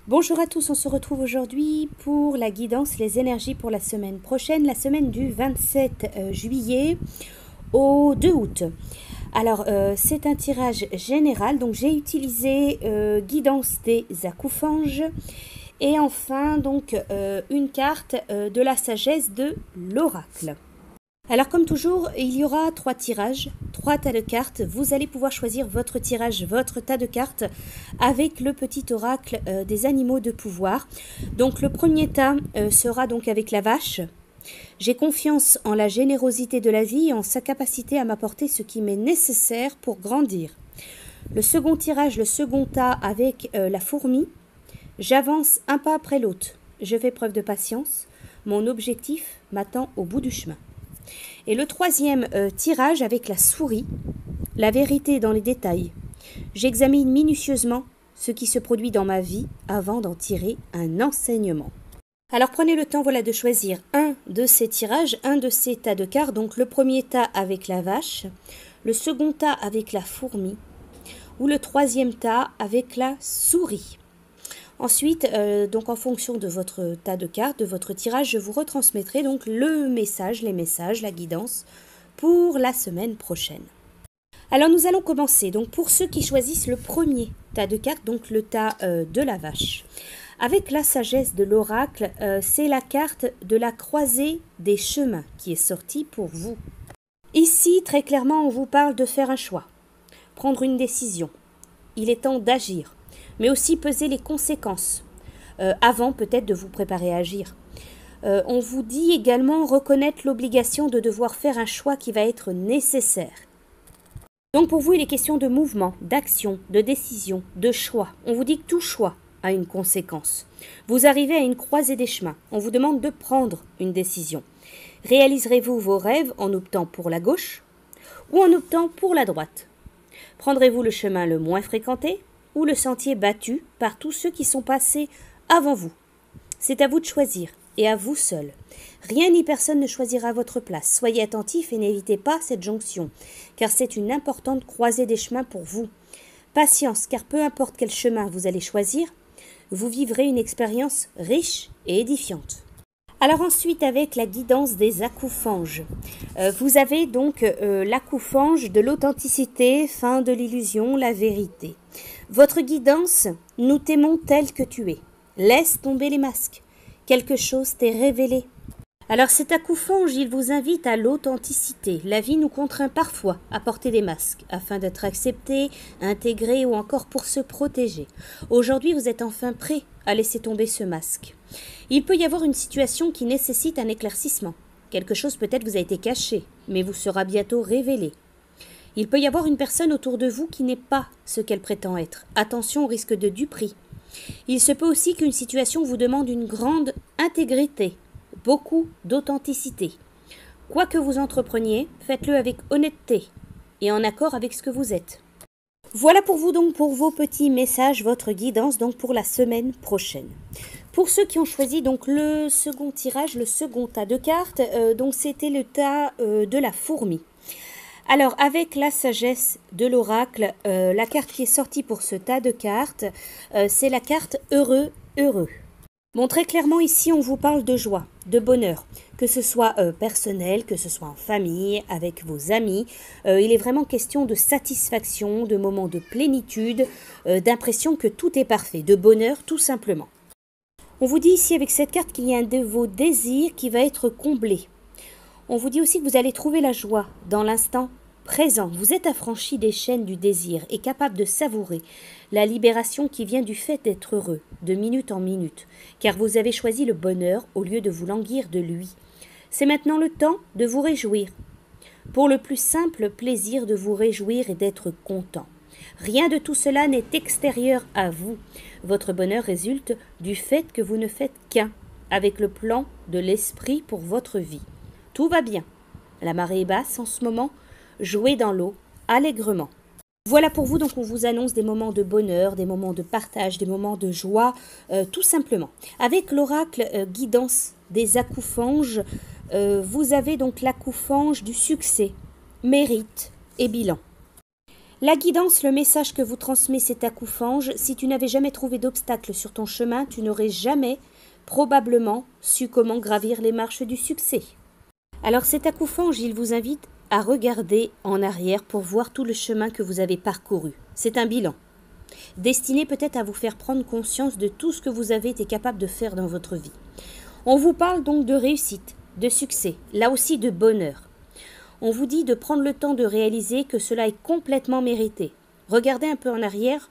Bonjour à tous, on se retrouve aujourd'hui pour la guidance, les énergies pour la semaine prochaine, la semaine du 27 juillet au 2 août. Alors, c'est un tirage général, donc j'ai utilisé guidance des acouphènes et enfin donc une carte de la sagesse de l'oracle. Alors comme toujours, il y aura 3 tirages, 3 tas de cartes. Vous allez pouvoir choisir votre tirage, votre tas de cartes avec le petit oracle des animaux de pouvoir. Donc le premier tas sera donc avec la vache. J'ai confiance en la générosité de la vie et en sa capacité à m'apporter ce qui m'est nécessaire pour grandir. Le second tirage, le second tas avec la fourmi. J'avance un pas après l'autre. Je fais preuve de patience. Mon objectif m'attend au bout du chemin. Et le troisième tirage avec la souris, la vérité dans les détails. J'examine minutieusement ce qui se produit dans ma vie avant d'en tirer un enseignement. Alors prenez le temps de choisir un de ces tirages, un de ces tas de cartes. Donc le premier tas avec la vache, le second tas avec la fourmi ou le troisième tas avec la souris. Ensuite, donc en fonction de votre tas de cartes, de votre tirage, je vous retransmettrai donc le message, les messages, la guidance pour la semaine prochaine. Alors nous allons commencer. Donc pour ceux qui choisissent le premier tas de cartes, donc le tas de la vache. Avec la sagesse de l'oracle, c'est la carte de la croisée des chemins qui est sortie pour vous. Ici, très clairement, on vous parle de faire un choix, prendre une décision. Il est temps d'agir, mais aussi peser les conséquences, avant peut-être de vous préparer à agir. On vous dit également reconnaître l'obligation de devoir faire un choix qui va être nécessaire. Donc pour vous, il est question de mouvement, d'action, de décision, de choix. On vous dit que tout choix a une conséquence. Vous arrivez à une croisée des chemins. On vous demande de prendre une décision. Réaliserez-vous vos rêves en optant pour la gauche ou en optant pour la droite? Prendrez-vous le chemin le moins fréquenté ou le sentier battu par tous ceux qui sont passés avant vous? C'est à vous de choisir, et à vous seul. Rien ni personne ne choisira à votre place. Soyez attentifs et n'évitez pas cette jonction, car c'est une importante croisée des chemins pour vous. Patience, car peu importe quel chemin vous allez choisir, vous vivrez une expérience riche et édifiante. Alors ensuite, avec la guidance des acouphènes, vous avez donc l'acouphène de l'authenticité, fin de l'illusion, la vérité. Votre guidance, nous t'aimons tel que tu es. Laisse tomber les masques. Quelque chose t'est révélé. Alors cet acouphène, il vous invite à l'authenticité. La vie nous contraint parfois à porter des masques, afin d'être accepté, intégré ou encore pour se protéger. Aujourd'hui, vous êtes enfin prêt à laisser tomber ce masque. Il peut y avoir une situation qui nécessite un éclaircissement. Quelque chose peut-être vous a été caché, mais vous sera bientôt révélé. Il peut y avoir une personne autour de vous qui n'est pas ce qu'elle prétend être. Attention au risque de duperie. Il se peut aussi qu'une situation vous demande une grande intégrité, beaucoup d'authenticité. Quoi que vous entrepreniez, faites-le avec honnêteté et en accord avec ce que vous êtes. Voilà pour vous donc pour vos petits messages, votre guidance donc pour la semaine prochaine. Pour ceux qui ont choisi donc le second tirage, le second tas de cartes, donc c'était le tas de la fourmi. Alors avec la sagesse de l'oracle, la carte qui est sortie pour ce tas de cartes, c'est la carte heureux, heureux. Bon, très clairement ici on vous parle de joie, de bonheur, que ce soit personnel, que ce soit en famille, avec vos amis. Il est vraiment question de satisfaction, de moments de plénitude, d'impression que tout est parfait, de bonheur tout simplement. On vous dit ici avec cette carte qu'il y a un de vos désirs qui va être comblé. On vous dit aussi que vous allez trouver la joie dans l'instant présent. Vous êtes affranchi des chaînes du désir et capable de savourer la libération qui vient du fait d'être heureux, de minute en minute, car vous avez choisi le bonheur au lieu de vous languir de lui. C'est maintenant le temps de vous réjouir, pour le plus simple plaisir de vous réjouir et d'être content. Rien de tout cela n'est extérieur à vous. Votre bonheur résulte du fait que vous ne faites qu'un avec le plan de l'esprit pour votre vie. Tout va bien. La marée est basse en ce moment. Jouez dans l'eau allègrement. Voilà pour vous, donc on vous annonce des moments de bonheur, des moments de partage, des moments de joie, tout simplement. Avec l'oracle guidance des acouphènes, vous avez donc l'acouphène du succès, mérite et bilan. La guidance, le message que vous transmet cet acouphage, si tu n'avais jamais trouvé d'obstacle sur ton chemin, tu n'aurais jamais, probablement, su comment gravir les marches du succès. Alors cet acouphage, il vous invite à regarder en arrière pour voir tout le chemin que vous avez parcouru. C'est un bilan, destiné peut-être à vous faire prendre conscience de tout ce que vous avez été capable de faire dans votre vie. On vous parle donc de réussite, de succès, là aussi de bonheur. On vous dit de prendre le temps de réaliser que cela est complètement mérité. Regardez un peu en arrière,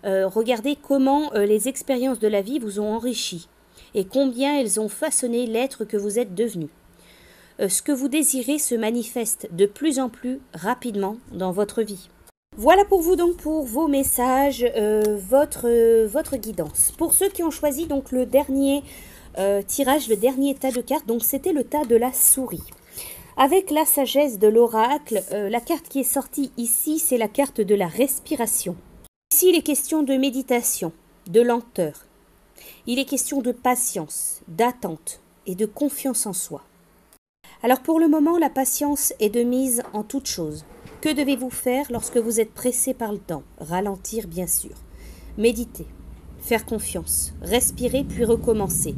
regardez comment les expériences de la vie vous ont enrichi et combien elles ont façonné l'être que vous êtes devenu. Ce que vous désirez se manifeste de plus en plus rapidement dans votre vie. Voilà pour vous donc pour vos messages, votre guidance. Pour ceux qui ont choisi donc le dernier tirage, le dernier tas de cartes, donc c'était le tas de la souris. Avec la sagesse de l'oracle, la carte qui est sortie ici, c'est la carte de la respiration. Ici, il est question de méditation, de lenteur. Il est question de patience, d'attente et de confiance en soi. Alors pour le moment, la patience est de mise en toute chose. Que devez-vous faire lorsque vous êtes pressé par le temps? Ralentir, bien sûr. Méditer, faire confiance, respirer puis recommencer.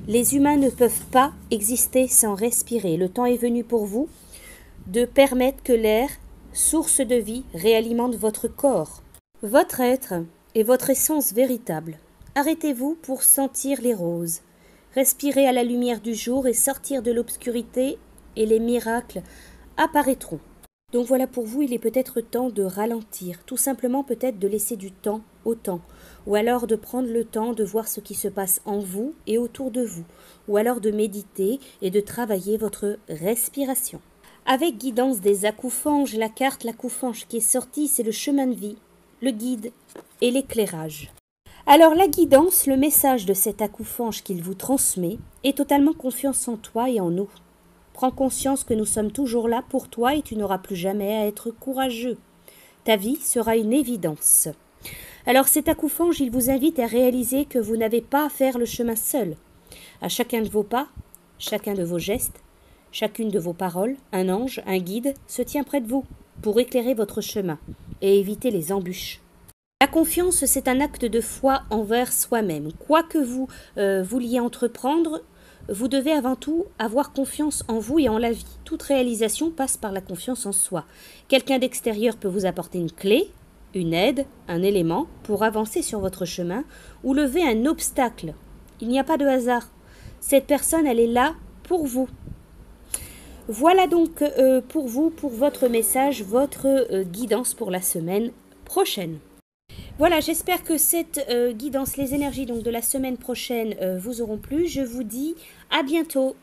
Les humains ne peuvent pas exister sans respirer. Le temps est venu pour vous de permettre que l'air, source de vie, réalimente votre corps, votre être et votre essence véritable. Arrêtez-vous pour sentir les roses. Respirez à la lumière du jour et sortir de l'obscurité et les miracles apparaîtront. Donc voilà, pour vous, il est peut-être temps de ralentir, tout simplement peut-être de laisser du temps au temps, ou alors de prendre le temps de voir ce qui se passe en vous et autour de vous, ou alors de méditer et de travailler votre respiration. Avec guidance des acouphèges, la carte l'acouphège qui est sortie, c'est le chemin de vie, le guide et l'éclairage. Alors la guidance, le message de cet acouphège qu'il vous transmet est totalement confiance en toi et en nous. Prends conscience que nous sommes toujours là pour toi et tu n'auras plus jamais à être courageux. Ta vie sera une évidence. Alors cet acouphège, il vous invite à réaliser que vous n'avez pas à faire le chemin seul. À chacun de vos pas, chacun de vos gestes, chacune de vos paroles, un ange, un guide se tient près de vous pour éclairer votre chemin et éviter les embûches. La confiance, c'est un acte de foi envers soi-même. Quoi que vous vouliez entreprendre, vous devez avant tout avoir confiance en vous et en la vie. Toute réalisation passe par la confiance en soi. Quelqu'un d'extérieur peut vous apporter une clé, une aide, un élément pour avancer sur votre chemin ou lever un obstacle. Il n'y a pas de hasard. Cette personne, elle est là pour vous. Voilà donc pour vous, pour votre message, votre guidance pour la semaine prochaine. Voilà, j'espère que cette guidance, les énergies donc de la semaine prochaine vous auront plu. Je vous dis à bientôt.